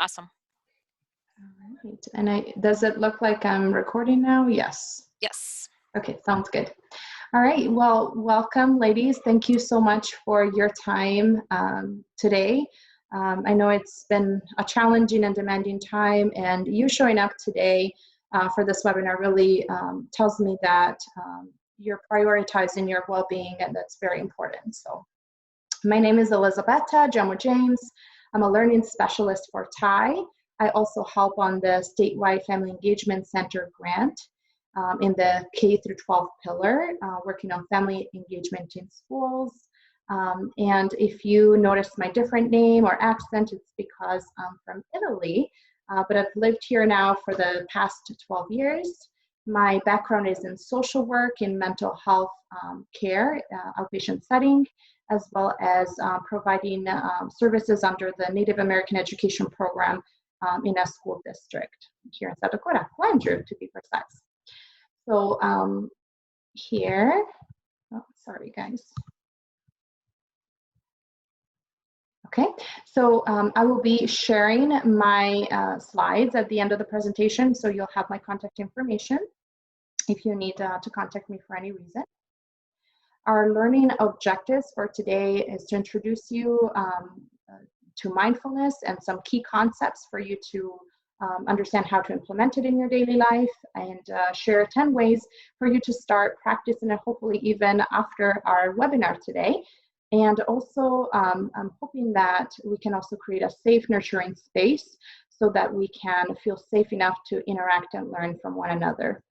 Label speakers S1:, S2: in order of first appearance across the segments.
S1: Awesome.
S2: All right. And does it look like I'm recording now? Yes.
S1: Yes.
S2: Okay, sounds good. All right, well, welcome, ladies. Thank you so much for your time today. I know it's been a challenging and demanding time, and you showing up today for this webinar really tells me that you're prioritizing your well-being, and that's very important. So my name is Elizabetta Jamo James. I'm a learning specialist for TIE. I also help on the statewide Family Engagement Center grant in the K through 12 pillar, working on family engagement in schools. And if you notice my different name or accent, it's because I'm from Italy, but I've lived here now for the past 12 years. My background is in social work, in mental health care, outpatient setting, as well as providing services under the Native American Education Program in a school district here in South Dakota, Landrew to be precise. So here, oh, sorry guys. Okay, so I will be sharing my slides at the end of the presentation, so you'll have my contact information if you need to contact me for any reason. Our learning objectives for today is to introduce you to mindfulness and some key concepts for you to understand how to implement it in your daily life, and share 10 ways for you to start practicing it, hopefully even after our webinar today. And also, I'm hoping that we can also create a safe, nurturing space so that we can feel safe enough to interact and learn from one another.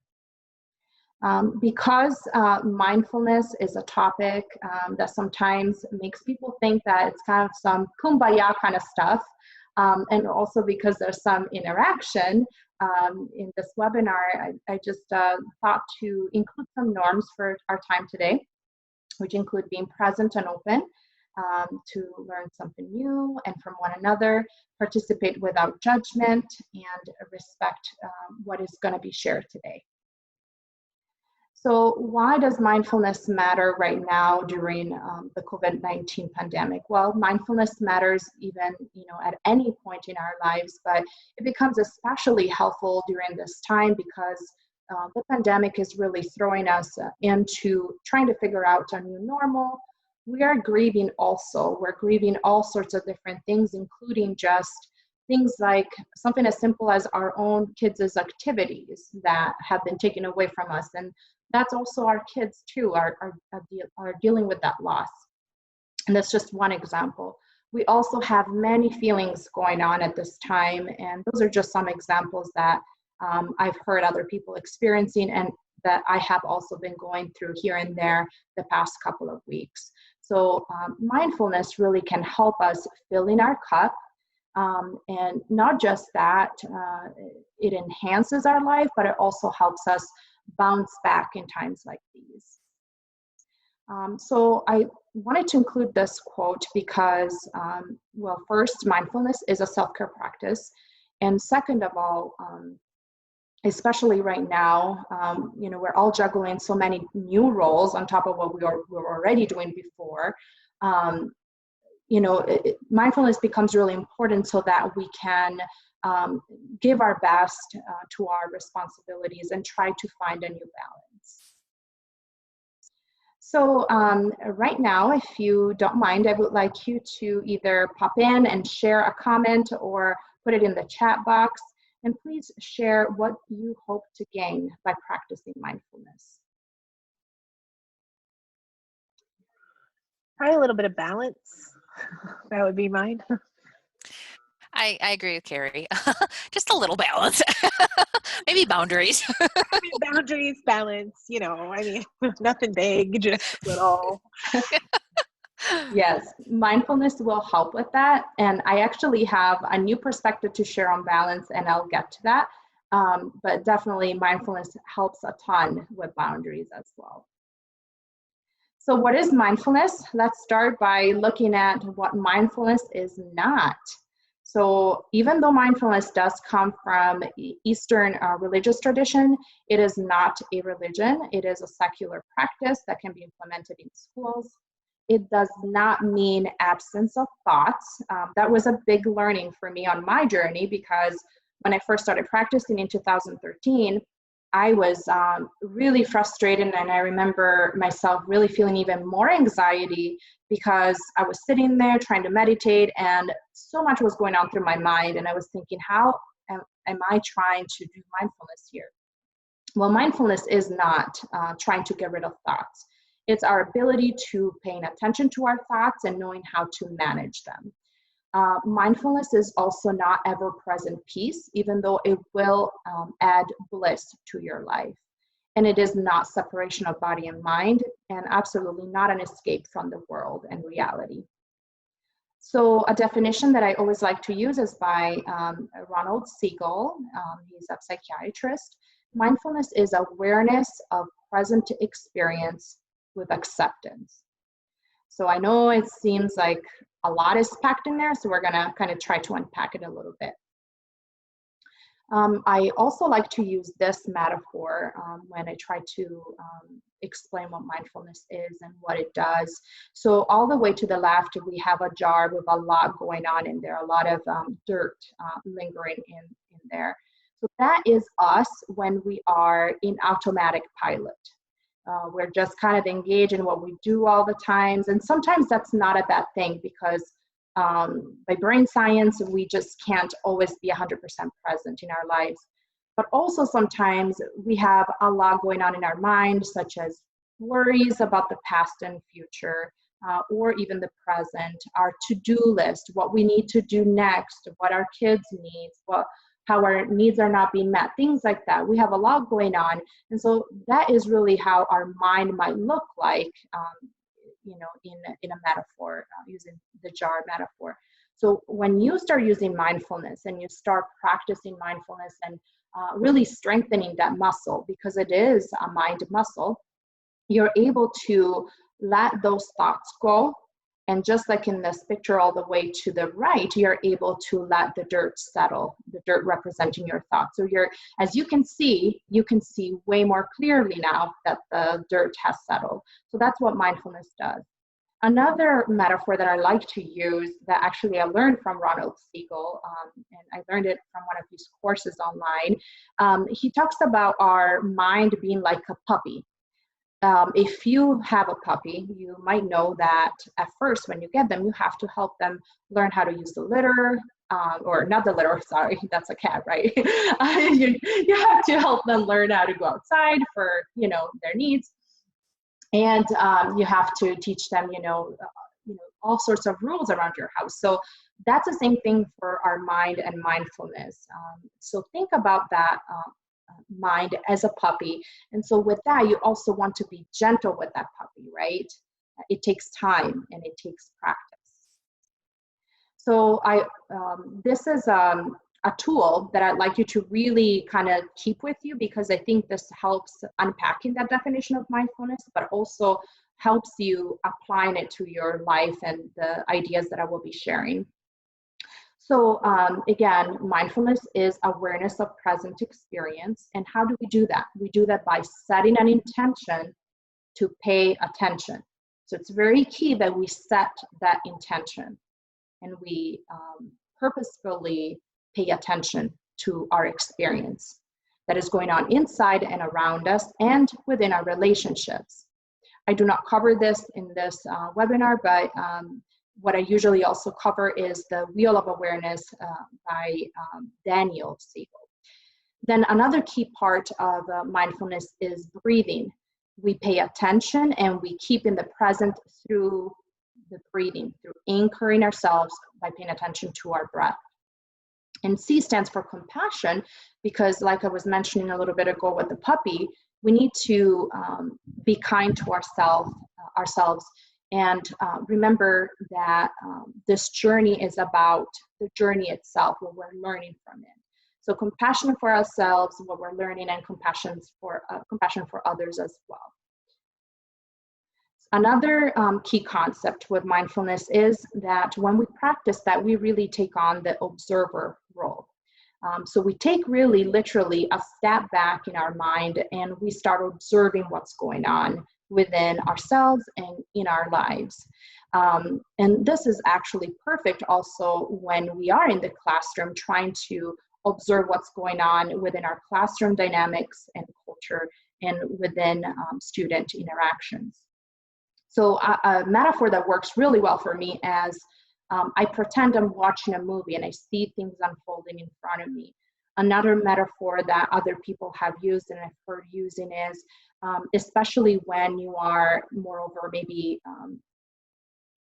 S2: Because mindfulness is a topic that sometimes makes people think that it's kind of some kumbaya kind of stuff, and also because there's some interaction in this webinar, I just thought to include some norms for our time today, which include being present and open to learn something new and from one another, participate without judgment, and respect what is going to be shared today. So why does mindfulness matter right now during the COVID-19 pandemic? Well, mindfulness matters even, at any point in our lives, but it becomes especially helpful during this time because the pandemic is really throwing us into trying to figure out a new normal. We are grieving also. We're grieving all sorts of different things, including just things like something as simple as our own kids' activities that have been taken away from us. And that's also our kids too are dealing with that loss. And that's just one example. We also have many feelings going on at this time, and those are just some examples that I've heard other people experiencing and that I have also been going through here and there the past couple of weeks. So mindfulness really can help us fill in our cup, and not just that, it enhances our life, but it also helps us bounce back in times like these. So I wanted to include this quote because, well, first, mindfulness is a self-care practice. And second of all, especially right now, we're all juggling so many new roles on top of what we were already doing before. Mindfulness becomes really important so that we can give our best to our responsibilities and try to find a new balance. So right now, if you don't mind, I would like you to either pop in and share a comment or put it in the chat box, and please share what you hope to gain by practicing mindfulness.
S3: Probably a little bit of balance. That would be mine.
S1: I agree with Carrie. Just a little balance. Maybe boundaries.
S3: Boundaries, balance, nothing big, just little.
S2: Yes, mindfulness will help with that. And I actually have a new perspective to share on balance, and I'll get to that. But definitely mindfulness helps a ton with boundaries as well. So what is mindfulness? Let's start by looking at what mindfulness is not. So even though mindfulness does come from Eastern religious tradition, it is not a religion. It is a secular practice that can be implemented in schools. it does not mean absence of thoughts. That was a big learning for me on my journey, because when I first started practicing in 2013, I was really frustrated, and I remember myself really feeling even more anxiety because I was sitting there trying to meditate, and so much was going on through my mind, and I was thinking, how am I trying to do mindfulness here? Well, mindfulness is not trying to get rid of thoughts. It's our ability to paying attention to our thoughts and knowing how to manage them. Mindfulness is also not ever-present peace, even though it will add bliss to your life. And it is not separation of body and mind, and absolutely not an escape from the world and reality. So a definition that I always like to use is by Ronald Siegel. He's a psychiatrist. Mindfulness is awareness of present experience with acceptance. So I know it seems like a lot is packed in there, so we're gonna kind of try to unpack it a little bit. I also like to use this metaphor when I try to explain what mindfulness is and what it does. So all the way to the left, we have a jar with a lot going on in there, a lot of dirt lingering in there. So that is us when we are in automatic pilot. We're just kind of engaged in what we do all the times. And sometimes that's not a bad thing, because by brain science, we just can't always be 100% present in our lives. But also sometimes we have a lot going on in our mind, such as worries about the past and future, or even the present, our to-do list, what we need to do next, what our kids need, how our needs are not being met, things like that. We have a lot going on. And so that is really how our mind might look like, in a metaphor, using the jar metaphor. So when you start using mindfulness and you start practicing mindfulness and really strengthening that muscle, because it is a mind muscle, you're able to let those thoughts go. And just like in this picture all the way to the right, you're able to let the dirt settle, the dirt representing your thoughts. So as you can see way more clearly now that the dirt has settled. So that's what mindfulness does. Another metaphor that I like to use, that actually I learned from Ronald Siegel, and I learned it from one of his courses online. He talks about our mind being like a puppy. If you have a puppy, you might know that at first when you get them, you have to help them learn how to use the litter, or not the litter, sorry, that's a cat, right? you have to help them learn how to go outside for, their needs. And you have to teach them, all sorts of rules around your house. So that's the same thing for our mind and mindfulness. So think about that mind as a puppy. And so with that, you also want to be gentle with that puppy, right? It takes time and it takes practice. So this is a tool that I'd like you to really kind of keep with you, because I think this helps unpacking that definition of mindfulness, but also helps you applying it to your life and the ideas that I will be sharing. So again, mindfulness is awareness of present experience. And how do we do that? We do that by setting an intention to pay attention. So it's very key that we set that intention and we purposefully pay attention to our experience that is going on inside and around us and within our relationships. I do not cover this in this webinar, but what I usually also cover is the Wheel of Awareness by Daniel Siegel. Then another key part of mindfulness is breathing. We pay attention and we keep in the present through the breathing, through anchoring ourselves by paying attention to our breath. And C stands for compassion, because like I was mentioning a little bit ago with the puppy, we need to be kind to ourselves. And remember that this journey is about the journey itself, what we're learning from it. So compassion for ourselves, what we're learning, and compassion for others as well. Another key concept with mindfulness is that when we practice that, we really take on the observer role. So we take really literally a step back in our mind and we start observing what's going on within ourselves and in our lives. And this is actually perfect also when we are in the classroom trying to observe what's going on within our classroom dynamics and culture and within student interactions. So a metaphor that works really well for me as I pretend I'm watching a movie and I see things unfolding in front of me. Another metaphor that other people have used and I've heard using is, especially when you are moreover maybe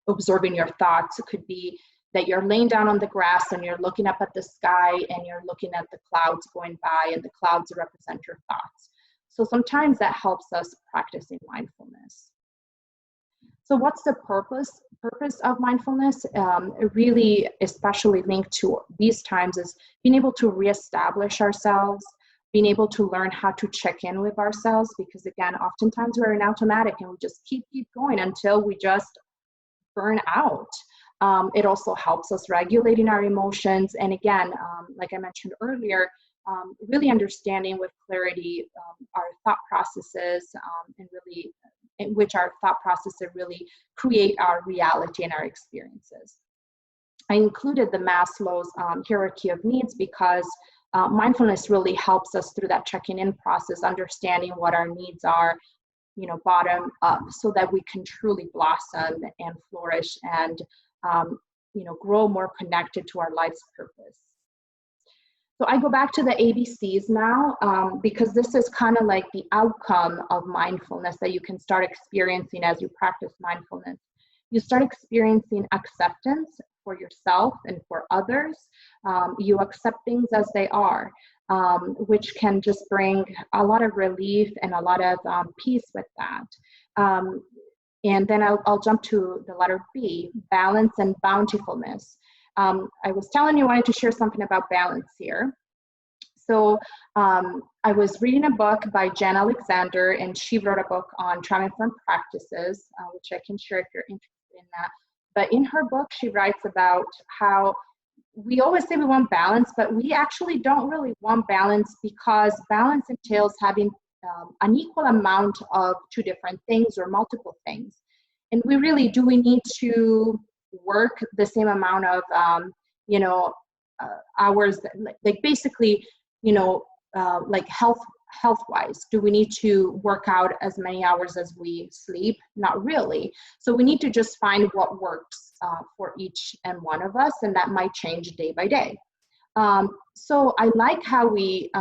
S2: observing your thoughts, it could be that you're laying down on the grass and you're looking up at the sky and you're looking at the clouds going by, and the clouds represent your thoughts. So sometimes that helps us practicing mindfulness. So what's the purpose of mindfulness? Really, especially linked to these times, is being able to reestablish ourselves, being able to learn how to check in with ourselves, because again, oftentimes we're in automatic and we just keep going until we just burn out. It also helps us regulating our emotions. And again, like I mentioned earlier, really understanding with clarity our thought processes and really in which our thought processes really create our reality and our experiences. I included the Maslow's hierarchy of needs because mindfulness really helps us through that checking in process, understanding what our needs are, bottom up, so that we can truly blossom and flourish and, grow more connected to our life's purpose. So I go back to the ABCs now, because this is kind of like the outcome of mindfulness that you can start experiencing as you practice mindfulness. You start experiencing acceptance for yourself and for others. You accept things as they are, which can just bring a lot of relief and a lot of peace with that. And then I'll jump to the letter B, balance and bountifulness. I was telling you I wanted to share something about balance here. So I was reading a book by Jen Alexander, and she wrote a book on trauma-informed practices, which I can share if you're interested in that. But in her book, she writes about how we always say we want balance, but we actually don't really want balance, because balance entails having an equal amount of two different things or multiple things. And we need to work the same amount of, hours, like basically, like health-wise, do we need to work out as many hours as we sleep? Not really. So we need to just find what works for each and one of us, and that might change day by day. So I like how we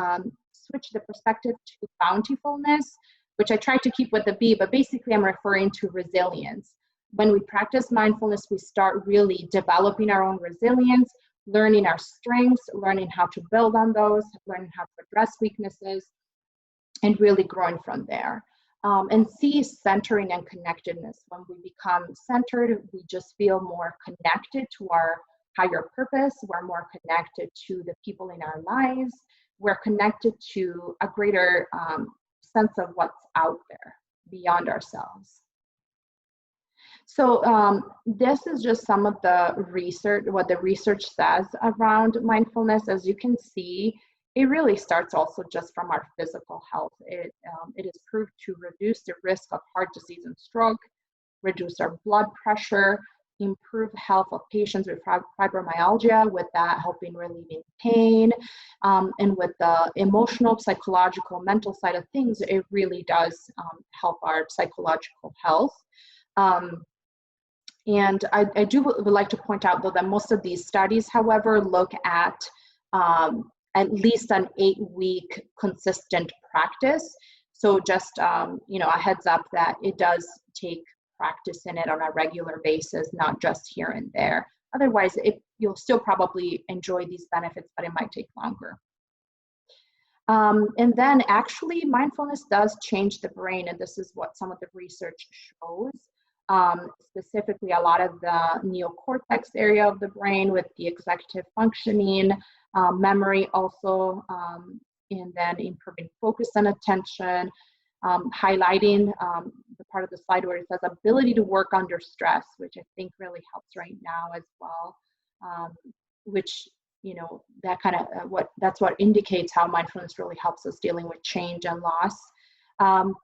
S2: switch the perspective to bountifulness, which I try to keep with the B, but basically I'm referring to resilience. When we practice mindfulness, we start really developing our own resilience, learning our strengths, learning how to build on those, learning how to address weaknesses, and really growing from there. And C, centering and connectedness. When we become centered, we just feel more connected to our higher purpose. We're more connected to the people in our lives. We're connected to a greater sense of what's out there beyond ourselves. So this is just some of the research, what the research says around mindfulness. As you can see, it really starts also just from our physical health. It is proved to reduce the risk of heart disease and stroke, reduce our blood pressure, improve health of patients with fibromyalgia, with that helping relieving pain, and with the emotional, psychological, mental side of things, it really does help our psychological health. And I would like to point out, though, that most of these studies, however, look at least an 8-week consistent practice. So just, a heads up that it does take practice in it on a regular basis, not just here and there. Otherwise, you'll still probably enjoy these benefits, but it might take longer. And then actually, mindfulness does change the brain, and this is what some of the research shows. Specifically, a lot of the neocortex area of the brain with the executive functioning, memory also, and then improving focus and attention, highlighting the part of the slide where it says ability to work under stress, which I think really helps right now as well, which, that kind of that's what indicates how mindfulness really helps us dealing with change and loss.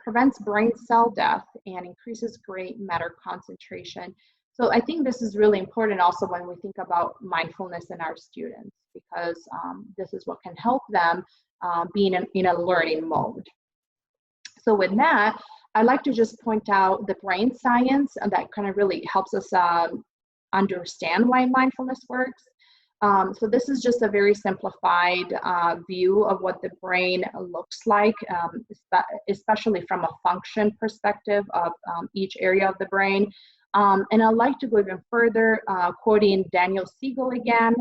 S2: prevents brain cell death, and increases gray matter concentration. So I think this is really important also when we think about mindfulness in our students, because this is what can help them be in a learning mode. So with that, I'd like to just point out the brain science that kind of really helps us understand why mindfulness works. So this is just a very simplified view of what the brain looks like, especially from a function perspective of each area of the brain. And I'd like to go even further, quoting Daniel Siegel again.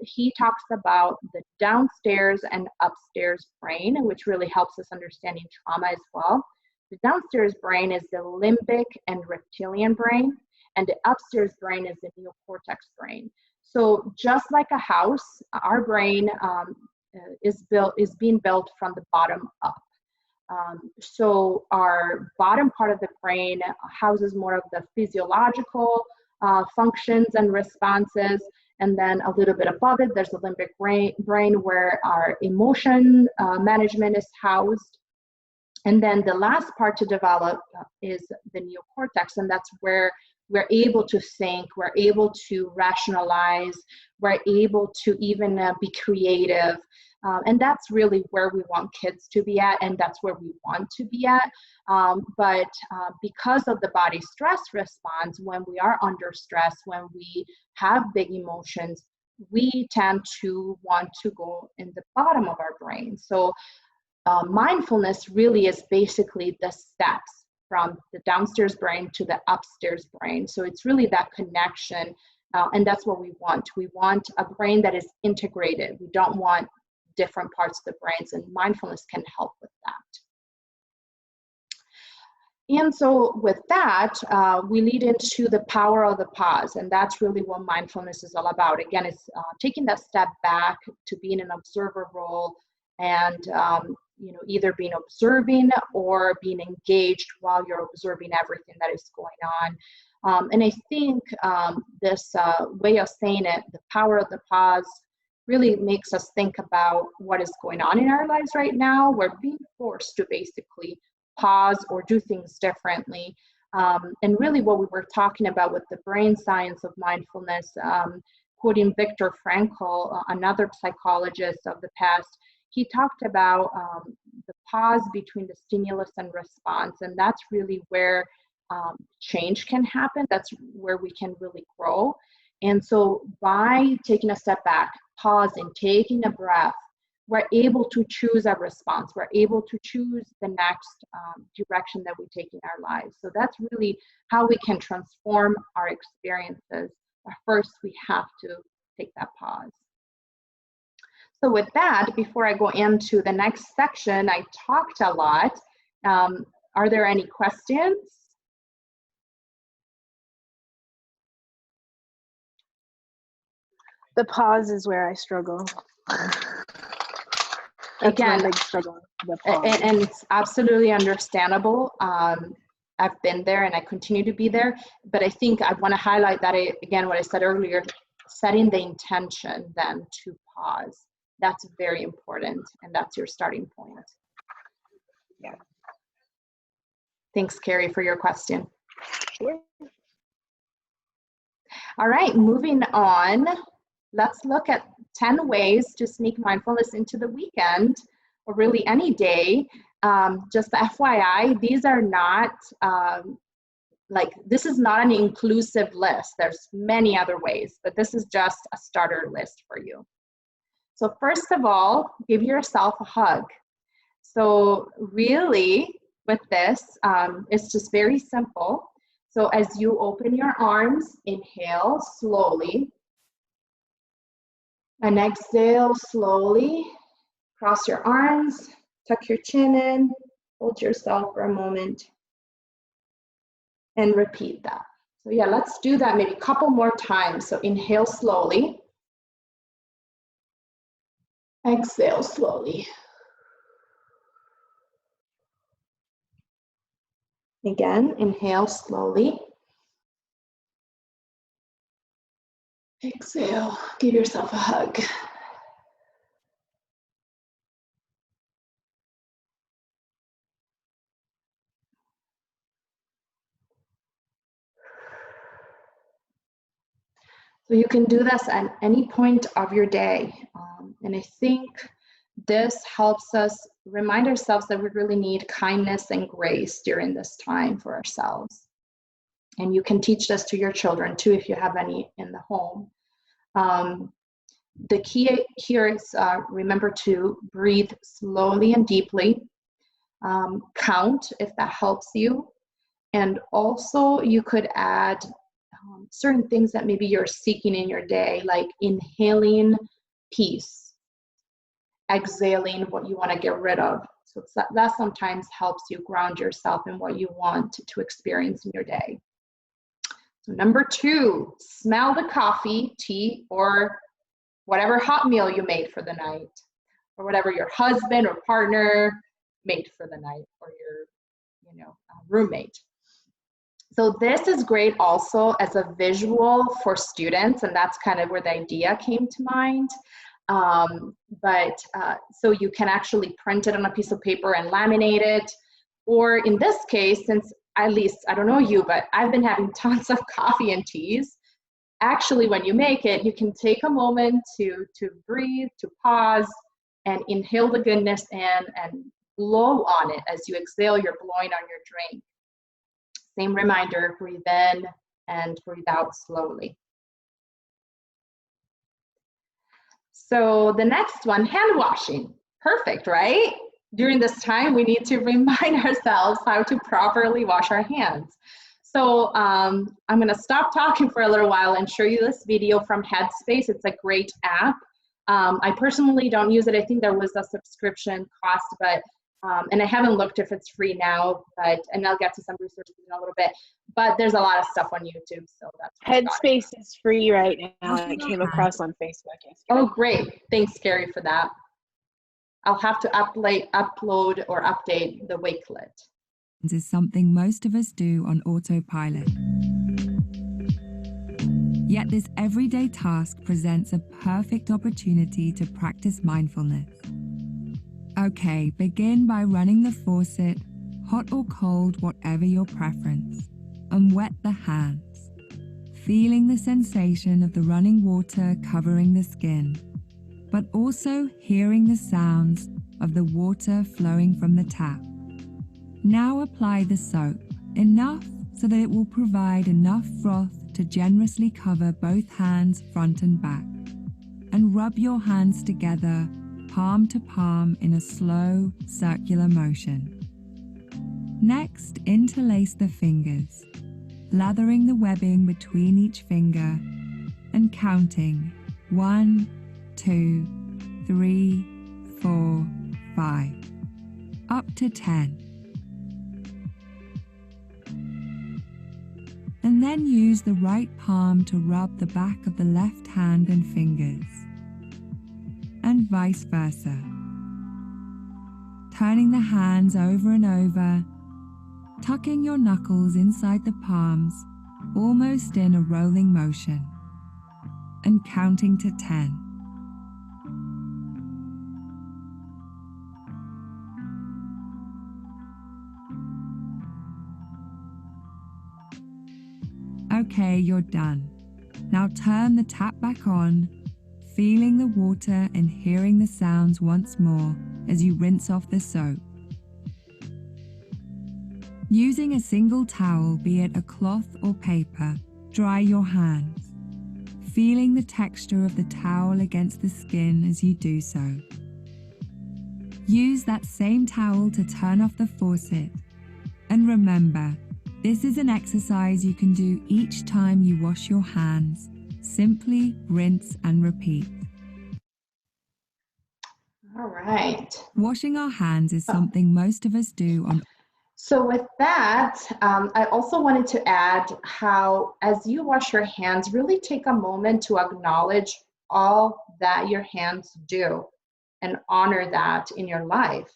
S2: He talks about the downstairs and upstairs brain, which really helps us understanding trauma as well. The downstairs brain is the limbic and reptilian brain, and the upstairs brain is the neocortex brain. So just like a house, our brain is being built from the bottom up. So our bottom part of the brain houses more of the physiological functions and responses, and then a little bit above it, there's the limbic brain where our emotion management is housed. And then the last part to develop is the neocortex, and that's where we're able to think, we're able to rationalize, we're able to even be creative. And that's really where we want kids to be at, and that's where we want to be at. But because of the body stress response, when we are under stress, when we have big emotions, we tend to want to go in the bottom of our brain. So mindfulness really is basically the steps from the downstairs brain to the upstairs brain. So it's really that connection, and that's what we want. We want a brain that is integrated. We don't want different parts of the brains, and mindfulness can help with that. And so with that, we lead into the power of the pause, and that's really what mindfulness is all about. Again, it's taking that step back to be in an observer role, and either being observing or being engaged while you're observing everything that is going on. And I think this way of saying it, the power of the pause, really makes us think about what is going on in our lives right now. We're being forced to basically pause or do things differently. And really what we were talking about with the brain science of mindfulness, quoting Viktor Frankl, another psychologist of the past, he talked about the pause between the stimulus and response, and that's really where change can happen. That's where we can really grow. And so by taking a step back, pausing, taking a breath, we're able to choose our response. We're able to choose the next direction that we take in our lives. So that's really how we can transform our experiences. But first, we have to take that pause. So with that, before I go into the next section, I talked a lot. Are there any questions?
S3: The pause is where I struggle.
S2: Again,
S3: big struggle. The pause.
S2: And it's absolutely understandable. I've been there and I continue to be there, but I think I want to highlight that, again, what I said earlier, setting the intention then to pause. That's very important, and that's your starting point.
S3: Yeah.
S2: Thanks, Carrie, for your question.
S3: Sure.
S2: All right, moving on. Let's look at 10 ways to sneak mindfulness into the weekend, or really any day. Just FYI, these are not, this is not an inclusive list. There's many other ways, but this is just a starter list for you. So first of all, give yourself a hug. So really, with this, it's just very simple. So as you open your arms, inhale slowly, and exhale slowly. Cross your arms, tuck your chin in, hold yourself for a moment, and repeat that. So yeah, let's do that maybe a couple more times. So inhale slowly. Exhale slowly. Again, inhale slowly. Exhale, give yourself a hug. . So you can do this at any point of your day. And I think this helps us remind ourselves that we really need kindness and grace during this time for ourselves. And you can teach this to your children too if you have any in the home. The key here is remember to breathe slowly and deeply. Count if that helps you. And also you could add certain things that maybe you're seeking in your day, like inhaling peace, exhaling what you want to get rid of. So that sometimes helps you ground yourself in what you want to experience in your day. So number 2, smell the coffee, tea, or whatever hot meal you made for the night, or whatever your husband or partner made for the night, or your roommate. So this is great also as a visual for students, and that's kind of where the idea came to mind. So you can actually print it on a piece of paper and laminate it, or in this case, since at least, I don't know you, but I've been having tons of coffee and teas. Actually, when you make it, you can take a moment to breathe, to pause, and inhale the goodness and blow on it. As you exhale, you're blowing on your drink. Same reminder, breathe in and breathe out slowly. So the next one, hand washing. Perfect, right? During this time, we need to remind ourselves how to properly wash our hands. So I'm going to stop talking for a little while and show you this video from Headspace. It's a great app. I personally don't use it. I think there was a subscription cost, but and I haven't looked if it's free now, and I'll get to some resources in a little bit, but there's a lot of stuff on YouTube, so that's
S3: Headspace is free right now. I came across on Facebook yesterday.
S2: Oh, great. Thanks, Gary, for that. I'll have to upload or update the Wakelet.
S4: This is something most of us do on autopilot. Yet this everyday task presents a perfect opportunity to practice mindfulness. Okay, begin by running the faucet, hot or cold, whatever your preference, and wet the hands, feeling the sensation of the running water covering the skin, but also hearing the sounds of the water flowing from the tap. Now apply the soap, enough so that it will provide enough froth to generously cover both hands front and back, and rub your hands together palm to palm in a slow, circular motion. Next, interlace the fingers, lathering the webbing between each finger and counting 1, 2, 3, 4, 5, up to 10. And then use the right palm to rub the back of the left hand and fingers, and vice versa. Turning the hands over and over, tucking your knuckles inside the palms, almost in a rolling motion, and counting to 10. Okay, you're done. Now turn the tap back on, feeling the water and hearing the sounds once more as you rinse off the soap. Using a single towel, be it a cloth or paper, dry your hands, feeling the texture of the towel against the skin as you do so. Use that same towel to turn off the faucet, and remember, this is an exercise you can do each time you wash your hands. Simply rinse and repeat.
S2: All right.
S4: Washing our hands is something most of us do on.
S2: So with that, I also wanted to add how, as you wash your hands, really take a moment to acknowledge all that your hands do and honor that in your life.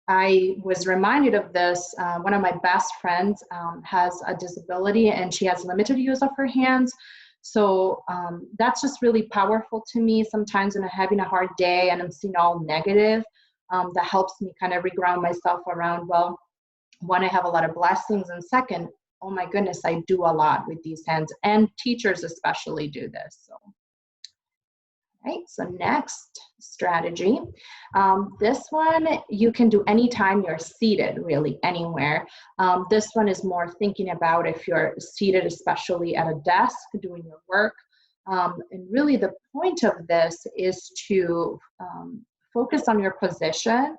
S2: I was reminded of this. One of my best friends has a disability and she has limited use of her hands. So that's just really powerful to me. Sometimes when I'm having a hard day and I'm seeing all negative, that helps me kind of reground myself around, well, one, I have a lot of blessings, and second, oh my goodness, I do a lot with these hands, and teachers especially do this. So, right, so next strategy. This one you can do anytime you're seated, really anywhere. This one is more thinking about if you're seated, especially at a desk doing your work. And really the point of this is to focus on your position,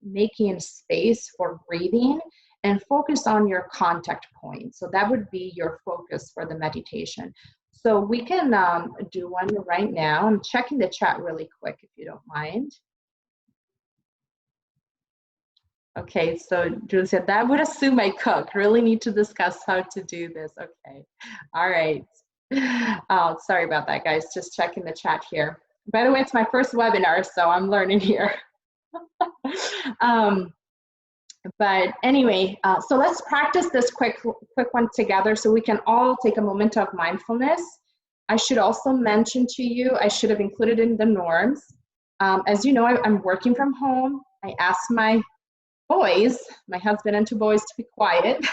S2: making space for breathing, and focus on your contact point. So that would be your focus for the meditation. So we can do one right now. I'm checking the chat really quick if you don't mind. Okay, so Julie said, that would assume I cook. Really need to discuss how to do this. Okay, all right. Oh, sorry about that, guys. Just checking the chat here. By the way, it's my first webinar, so I'm learning here. But anyway, so let's practice this quick one together so we can all take a moment of mindfulness. I should also mention to you, I should have included in the norms. As you know, I'm working from home. I asked my boys, my husband and 2 boys, to be quiet,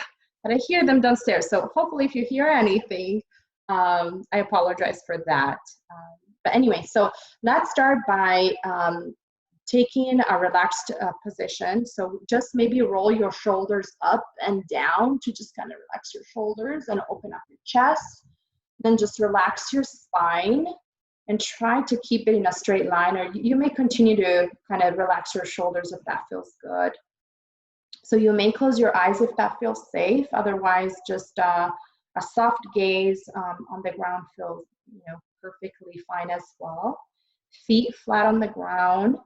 S2: but I hear them downstairs. So hopefully if you hear anything, I apologize for that. But anyway, so let's start by taking a relaxed position. So just maybe roll your shoulders up and down to just kind of relax your shoulders and open up your chest. Then just relax your spine and try to keep it in a straight line, or you may continue to kind of relax your shoulders if that feels good. So you may close your eyes if that feels safe. Otherwise, just a soft gaze on the ground feels, perfectly fine as well. Feet flat on the ground,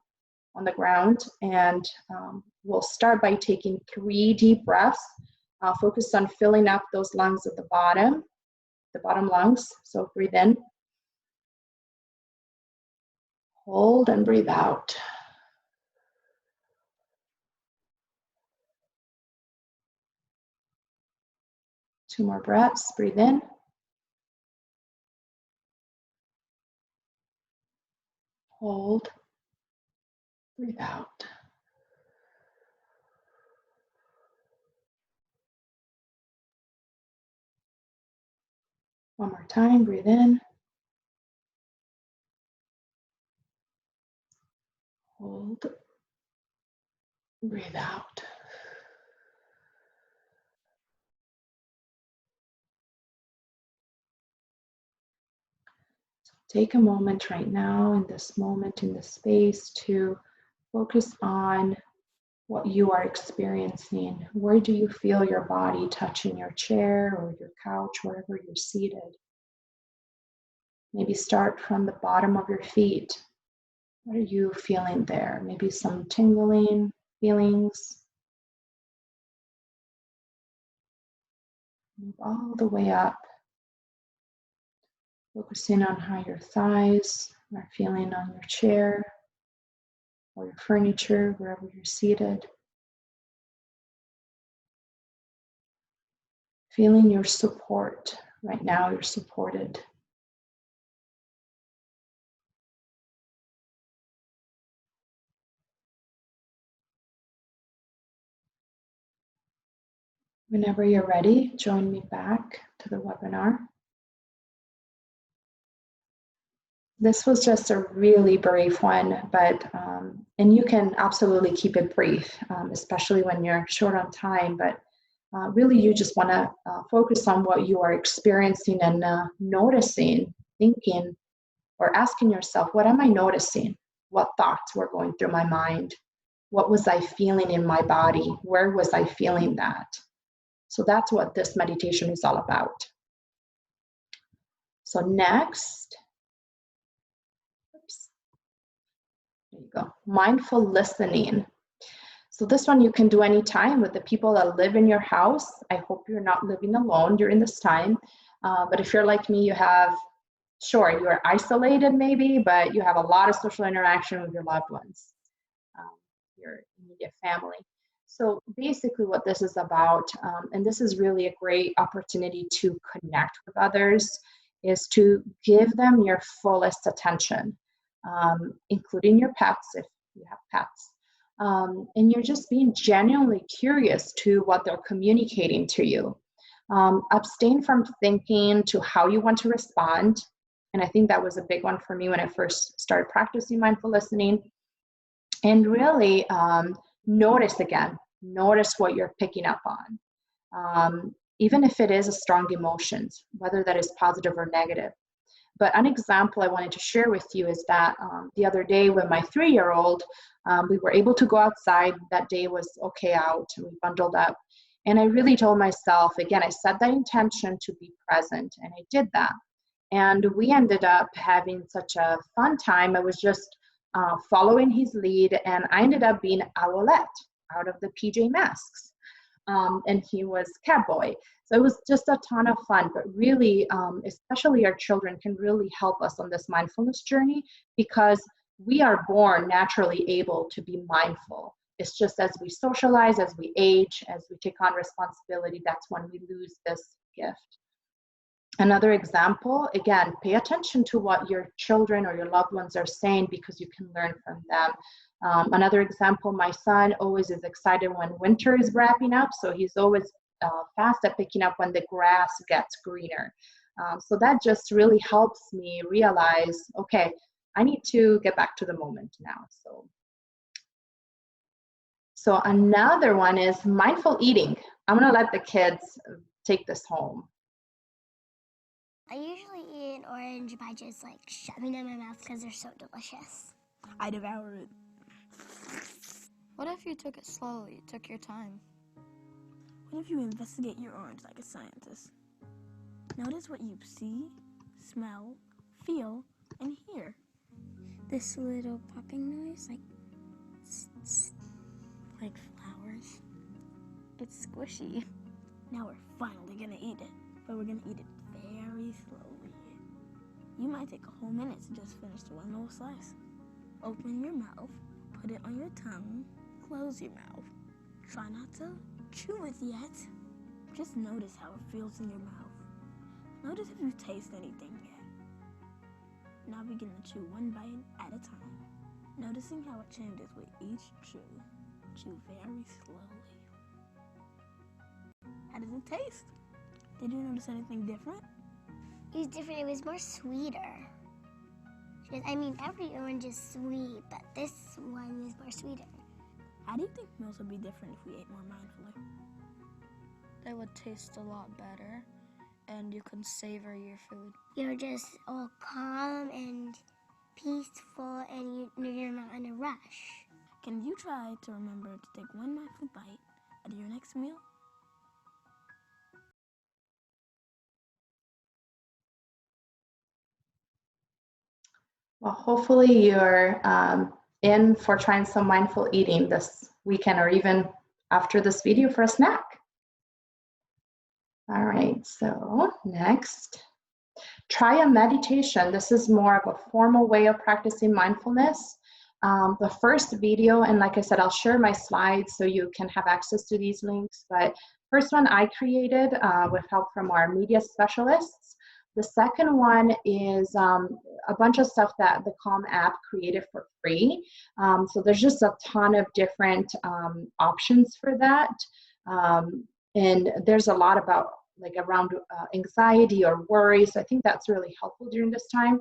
S2: and we'll start by taking 3 deep breaths. Focus on filling up those lungs at the bottom lungs. So breathe in, hold, and breathe out. Two more breaths. Breathe in. Hold. Breathe out. One more time. Breathe in. Hold. Breathe out. Take a moment right now, in this moment, in this space, to focus on what you are experiencing. Where do you feel your body touching your chair or your couch, wherever you're seated? Maybe start from the bottom of your feet. What are you feeling there? Maybe some tingling feelings. Move all the way up. Focusing on how your thighs are feeling on your chair or your furniture, wherever you're seated. Feeling your support. Right now, you're supported. Whenever you're ready, join me back to the webinar. This was just a really brief one, but and you can absolutely keep it brief, especially when you're short on time, but really you just want to focus on what you are experiencing and noticing, thinking, or asking yourself, what am I noticing? What thoughts were going through my mind? What was I feeling in my body? Where was I feeling that? So that's what this meditation is all about. So next, there you go, mindful listening. So this one you can do anytime with the people that live in your house. I hope you're not living alone during this time. But if you're like me, you have, sure, you're isolated maybe, but you have a lot of social interaction with your loved ones, your immediate family. So basically what this is about, and this is really a great opportunity to connect with others, is to give them your fullest attention, including your pets if you have pets. And you're just being genuinely curious to what they're communicating to you. Abstain from thinking to how you want to respond. And I think that was a big one for me when I first started practicing mindful listening. And really notice what you're picking up on. Even if it is a strong emotions, whether that is positive or negative. But an example I wanted to share with you is that the other day with my 3-year-old, we were able to go outside. That day was okay out. We bundled up. And I really told myself, again, I set that intention to be present, and I did that. And we ended up having such a fun time. I was just following his lead, and I ended up being Owlette out of the PJ Masks. And he was Catboy. So it was just a ton of fun, but really, especially our children can really help us on this mindfulness journey, because we are born naturally able to be mindful. It's just as we socialize, as we age, as we take on responsibility, that's when we lose this gift. Another example, again, pay attention to what your children or your loved ones are saying, because you can learn from them. Another example, my son always is excited when winter is wrapping up, so he's always fast at picking up when the grass gets greener. So that just really helps me realize, okay, I need to get back to the moment now. So another one is mindful eating. I'm gonna let the kids take this home.
S5: I usually eat an orange by just like shoving it in my mouth because they're so delicious.
S6: I devour it.
S7: What if you took it slowly, took your time?
S6: What if you investigate your orange like a scientist? Notice what you see, smell, feel, and hear.
S5: This little popping noise, like
S6: flowers.
S7: It's squishy.
S6: Now we're finally gonna eat it, but we're gonna eat it very slowly. You might take a whole minute to just finish one little slice. Open your mouth, put it on your tongue, close your mouth. Try not to chew it yet. Just notice how it feels in your mouth. Notice if you taste anything yet. Now begin to chew one bite at a time, noticing how it changes with each chew. Chew very slowly. How does it taste? Did you notice anything different?
S5: it was different. It was more sweeter. I mean, every orange is sweet, but this one is more sweeter.
S6: How do you think meals would be different if we ate more mindfully?
S7: They would taste a lot better, and you can savor your food.
S5: You're just all calm and peaceful, and you're not in a rush.
S6: Can you try to remember to take one mindful bite at your next meal?
S2: Well, hopefully you're in for trying some mindful eating this weekend, or even after this video for a snack. All right, so next, try a meditation. This is more of a formal way of practicing mindfulness. The first video, and like I said, I'll share my slides so you can have access to these links, but first one I created with help from our media specialists. The second one is a bunch of stuff that the Calm app created for free. So there's just a ton of different options for that. And there's a lot about around anxiety or worry. So I think that's really helpful during this time.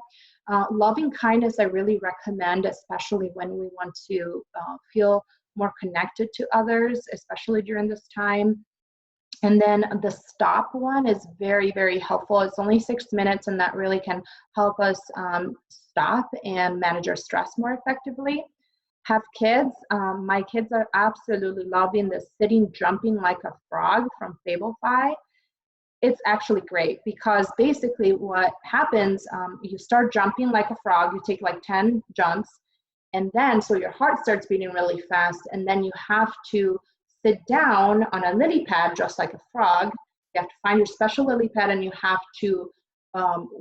S2: Loving kindness, I really recommend, especially when we want to feel more connected to others, especially during this time. And then the stop one is very, very helpful. It's only 6 minutes, and that really can help us stop and manage our stress more effectively. Have kids. My kids are absolutely loving the sitting jumping like a frog from Fablefy. It's actually great because basically what happens, you start jumping like a frog, you take like 10 jumps, and then so your heart starts beating really fast, and then you have to sit down on a lily pad just like a frog. You have to find your special lily pad, and you have to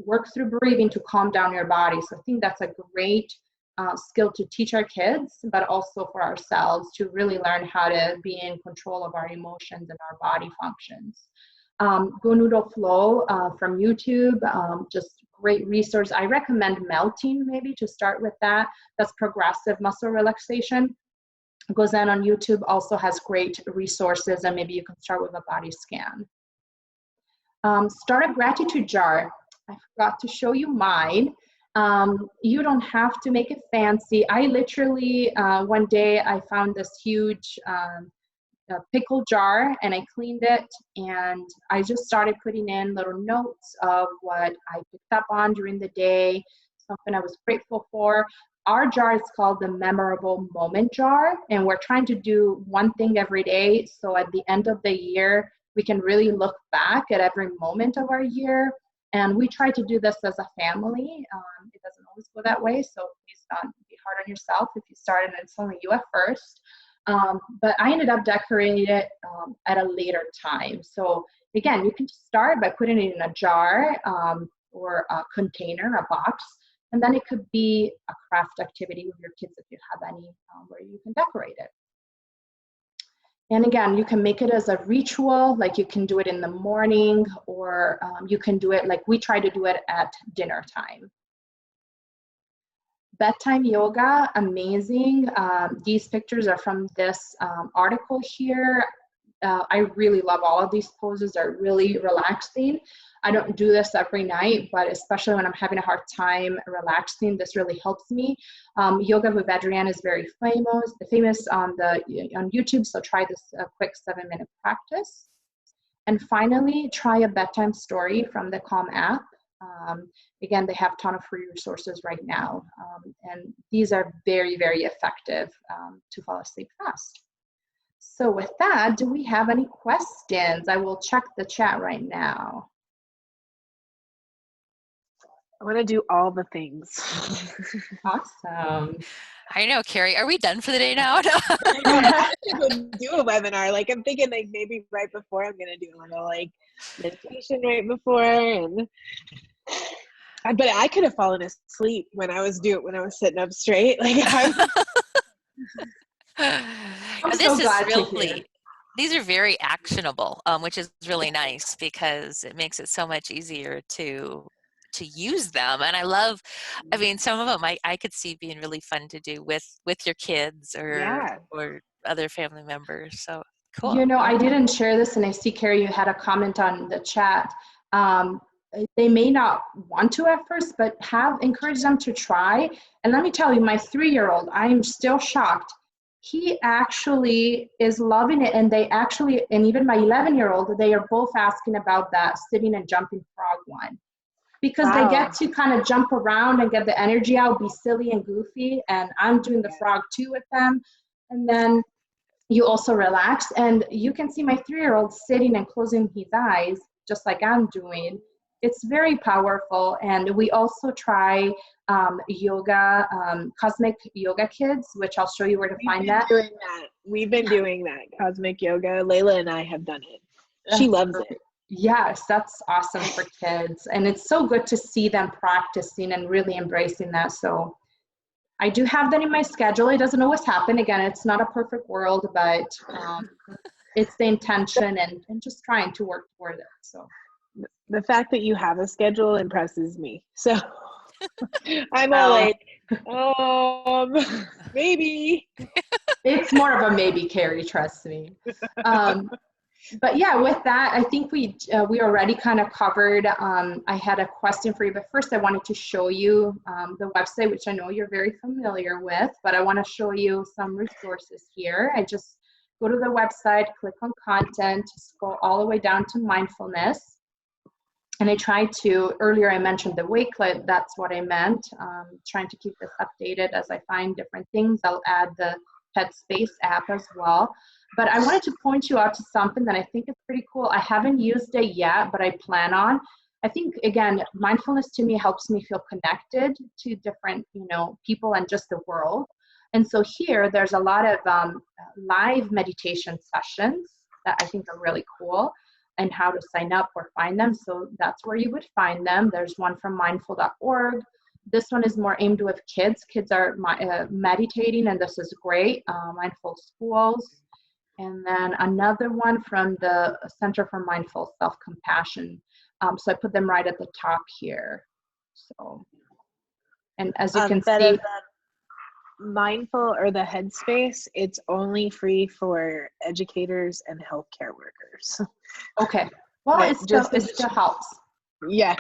S2: work through breathing to calm down your body. So I think that's a great skill to teach our kids, but also for ourselves to really learn how to be in control of our emotions and our body functions. Go Noodle Flow from YouTube, just great resource. I recommend Melting maybe to start with that. That's progressive muscle relaxation. Gozan on YouTube also has great resources, and maybe you can start with a body scan. Start a gratitude jar. I forgot to show you mine. You don't have to make it fancy. I literally, one day I found this huge pickle jar and I cleaned it, and I just started putting in little notes of what I picked up on during the day, something I was grateful for. Our jar is called the Memorable Moment Jar, and we're trying to do one thing every day. So at the end of the year, we can really look back at every moment of our year. And we try to do this as a family. It doesn't always go that way, so please don't be hard on yourself if you start and it's only you at first. But I ended up decorating it at a later time. So again, you can start by putting it in a jar or a container, a box, and then it could be a craft activity with your kids if you have any where you can decorate it. And again, you can make it as a ritual, like you can do it in the morning, or you can do it like we try to do it at dinner time. Bedtime yoga, amazing. These pictures are from this article here. I really love all of these poses. They're really relaxing. I don't do this every night, but especially when I'm having a hard time relaxing, this really helps me. Yoga with Adrienne is very famous on YouTube, so try this quick 7-minute practice. And finally, try a bedtime story from the Calm app. Again, they have a ton of free resources right now, and these are very, very effective to fall asleep fast. So with that, do we have any questions? I will check the chat right now.
S3: I want to do all the things.
S2: Awesome.
S1: I know, Carrie. Are we done for the day now?
S3: I go do a webinar. Like I'm thinking, like maybe right before I'm gonna do a little like meditation right before, and but I could have fallen asleep when I was sitting up straight. Like
S2: I'm
S1: this
S2: so glad
S1: is
S2: to hear.
S1: really, these are very actionable, which is really nice because it makes it so much easier to use them. And I mean, some of them I could see being really fun to do with your kids or other family members. So cool.
S2: You know, I didn't share this, and I see, Carrie, you had a comment on the chat. They may not want to at first, but encourage them to try. And let me tell you, my 3-year-old, I'm still shocked. He actually is loving it, and and even my 11-year-old, they are both asking about that sitting and jumping frog one. Because they get to kind of jump around and get the energy out, be silly and goofy, and I'm doing the frog too with them. And then you also relax, and you can see my 3-year-old sitting and closing his eyes just like I'm doing. It's very powerful. And we also try yoga, cosmic yoga kids, which I'll show you where to find that.
S3: We've been doing that cosmic yoga. Layla and I have done it. She loves it.
S2: Yes, that's awesome for kids. And it's so good to see them practicing and really embracing that. So I do have that in my schedule. It doesn't always happen. Again, it's not a perfect world, but it's the intention and just trying to work toward it. So
S3: the fact that you have a schedule impresses me. So I'm all like, maybe.
S2: It's more of a maybe, Carrie, trust me. But yeah, with that, I think we already kind of covered. I had a question for you, but first I wanted to show you the website, which I know you're very familiar with, but I want to show you some resources here. I just go to the website, click on content, scroll all the way down to mindfulness. And I try to, earlier I mentioned the Wakelet, that's what I meant, trying to keep this updated as I find different things. I'll add the Headspace app as well. But I wanted to point you out to something that I think is pretty cool. I haven't used it yet, but I plan on. I think, again, mindfulness to me helps me feel connected to different, people and just the world. And so here, there's a lot of live meditation sessions that I think are really cool, and how to sign up or find them. So that's where you would find them. There's one from mindful.org. This one is more aimed with kids. Kids are meditating, and this is great. Mindful Schools. And then another one from the Center for Mindful Self-Compassion. So I put them right at the top here. So, and as you can see,
S3: Mindful or the Headspace, it's only free for educators and healthcare workers.
S2: Okay. Well,
S3: But
S2: it still helps.
S3: yeah.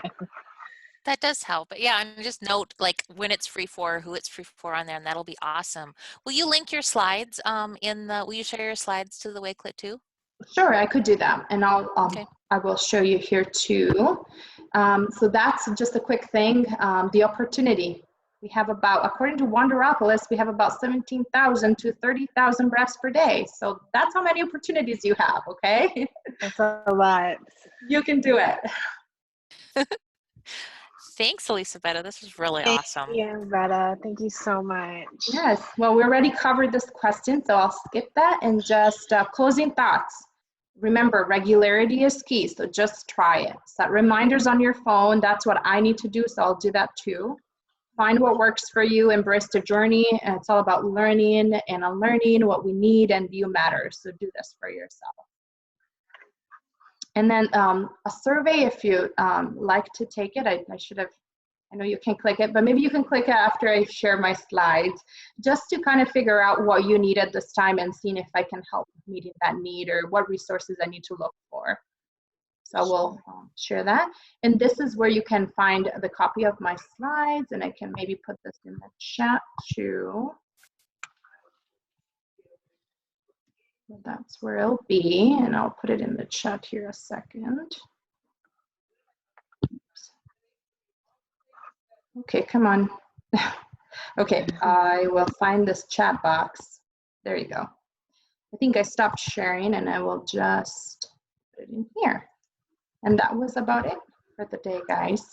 S1: That does help. But yeah, and just note like when it's free for, who it's free for on there, and that'll be awesome. Will you link your slides will you share your slides to the Wakelet too?
S2: Sure, I could do that, and
S1: Okay.
S2: I will show you here too. So that's just a quick thing. The opportunity we have about, according to Wanderopolis, we have about 17,000 to 30,000 breaths per day. So that's how many opportunities you have. Okay,
S3: That's a lot.
S2: you can do it.
S1: Thanks, Elisabetta. This was really
S3: Thank
S1: awesome.
S3: you, Retta. Thank you so much.
S2: Yes. Well, we already covered this question, so I'll skip that and just closing thoughts. Remember, regularity is key, so just try it. Set reminders on your phone. That's what I need to do, so I'll do that too. Find what works for you, embrace the journey, and it's all about learning and unlearning what we need, and you matter, so do this for yourself. And then a survey, if you like to take it, I should have, I know you can click it, but maybe you can click it after I share my slides, just to kind of figure out what you need at this time and seeing if I can help meeting that need or what resources I need to look for. So I will share that. And this is where you can find the copy of my slides, and I can maybe put this in the chat too. So that's where it'll be, and I'll put it in the chat here a second. Oops. Okay, come on. Okay, I will find this chat box. There you go. I think I stopped sharing, and I will just put it in here. And that was about it for the day, guys.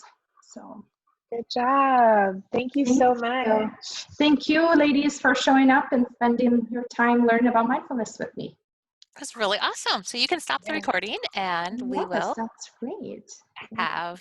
S2: So
S3: Good job. Thank you so much.
S2: Thank you, ladies, for showing up and spending your time learning about mindfulness with me.
S1: That's really awesome. So you can stop the recording, and we will
S2: That's great.
S1: have